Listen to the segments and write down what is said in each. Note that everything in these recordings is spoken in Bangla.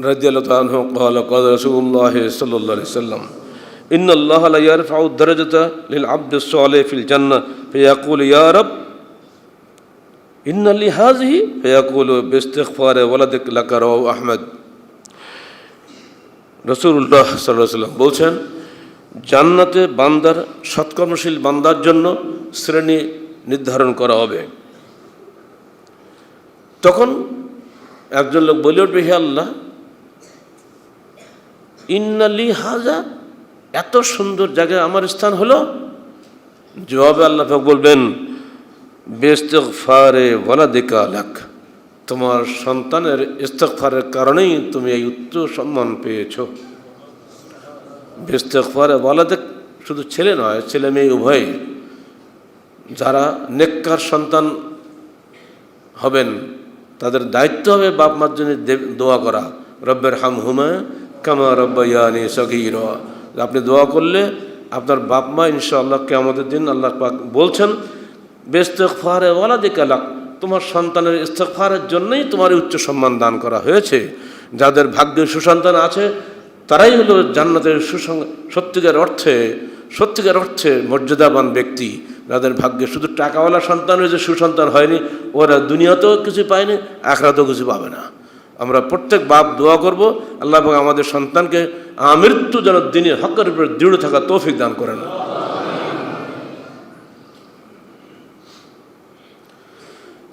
রাদিয়াল্লাহু আনহু قال قال رسول الله صلى الله عليه وسلم إن الله لا يرفع الدرجة للعبد الصالح في الجنة فيقول يا رب إن لي هذه فيقول باستغفار ولدك لك رواه أحمد রাসূলুল্লাহ সাল্লাল্লাহু আলাইহি ওয়াসাল্লাম বলছেন, জান্নাতে বান্দার সৎকর্মশীল বান্দার জন্য শ্রেণী নির্ধারণ করা হবে। তখন একজন লোক বলে উঠবে, হে আল্লাহ, ইন্নালি হাজা, এত সুন্দর জায়গায় আমার স্থান হলো? জবাবে আল্লাহ পাক বলবেন, বিস্তিগফারে ওয়ালাদিকা লাক, তোমার সন্তানের ইস্তিগফারের কারণেই তুমি এই উচ্চ সম্মান পেয়েছো। বিস্তিগফারে ওয়ালাদিক শুধু ছেলে নয়, ছেলে মেয়ে উভয় যারা নেককার সন্তান হবেন তাদের দায়িত্ব হবে বাপ মার জন্য দোয়া করা, রব্বের হামহুমা কামা রব্বায়ানি সগীরা। আপনি দোয়া করলে আপনার বাপ মা ইনশাআল্লাহ কিয়ামতের দিন আল্লাহ পাক বলছেন, বিস্তিগফারে ওয়ালাদিকা লাক, তোমার সন্তানের ইস্তিগফারের জন্যই তোমার উচ্চ সম্মান দান করা হয়েছে। যাদের ভাগ্যে সুসন্তান আছে তারাই হলো জান্নাতের সত্যিকার অর্থে মর্যাদাবান ব্যক্তি। যাদের ভাগ্যে শুধু টাকাওয়ালা সন্তান হয়েছে, সুসন্তান হয়নি, ওরা দুনিয়াতেও কিছু পায়নি, আখিরাতেও কিছু পাবে না। আমরা প্রত্যেক বাপ দোয়া করব, আল্লাহ পাক আমাদের সন্তানকে আমৃত্যু যেন দ্বীনের হকের উপরে দৃঢ় থাকা তৌফিক দান করেন।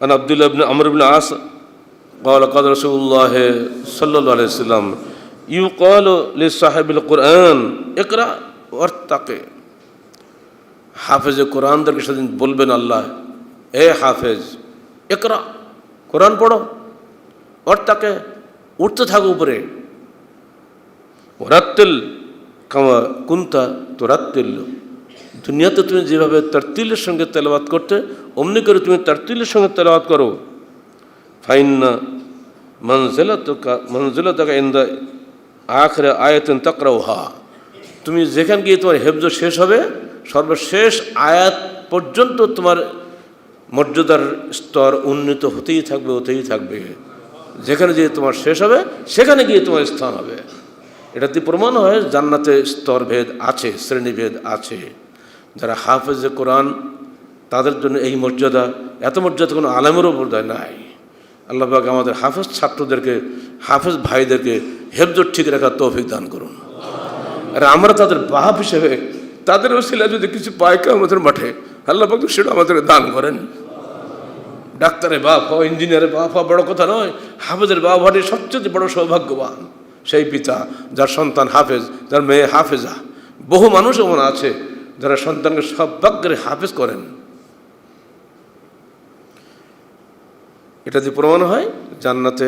عن عبد الله بن عمرو بن العاص قال قال رسول الله صلى الله عليه وسلم يقال لصاحب القرآن اقرأ وارتقي। হাফেজ কোরআনদেরকে সেদিন বলবেন আল্লাহ, এ হাফেজ, ইকরা, কোরআন পড়ো, ওয়ারতাকে, উঠতে থাকো উপরে, ওয়ারাত্তিল কামা কুনতা তুরাত্তিল, দুনিয়াতে তুমি যেভাবে তারতিলের সঙ্গে তেলাওয়াত করতে অমনি করে তুমি তারতিলের সঙ্গে তেলাওয়াত করো। ফাইন্না মানজিলাতুকা ইনদা আখির আয়াতিন তাকরাউহা, তুমি যেখানে গিয়ে তোমার হেফজ শেষ হবে, সর্বশেষ আয়াত পর্যন্ত তোমার মর্যাদার স্তর উন্নীত হতেই থাকবে। যেখানে গিয়ে তোমার শেষ হবে সেখানে গিয়ে তোমার স্থান হবে। এটাতে প্রমাণ হয় জান্নাতে স্তরভেদ আছে, শ্রেণীভেদ আছে। যারা হাফেজে কোরআন তাদের জন্য এই মর্যাদা, এত মর্যাদা কোনো আলেমেরও বোধহয় নাই। আল্লাহ পাক আমাদের হাফেজ ছাত্রদেরকে, হাফেজ ভাইদেরকে হেফজ ঠিক রাখার তৌফিক দান করুন। আর আমরা তাদের বাপ হিসেবে তাদের ওসিলা যদি কিছু পাই আমাদের মাঠে, আল্লাহ পাক সেটা আমাদের দান করেন। ডাক্তারের বাপ হওয়া, ইঞ্জিনিয়ারের বাপ হওয়া বড় কথা নয়, হাফেজের বাপ হওয়াটি সবচেয়ে বড় সৌভাগ্যবান সেই পিতা যার সন্তান হাফেজ, যার মেয়ে হাফেজা। বহু মানুষ এমন আছে যারা সন্তানকে সৌভাগ্যের হাফেজ করেন। এটা দিয়ে প্রমাণ হয় জান্নাতে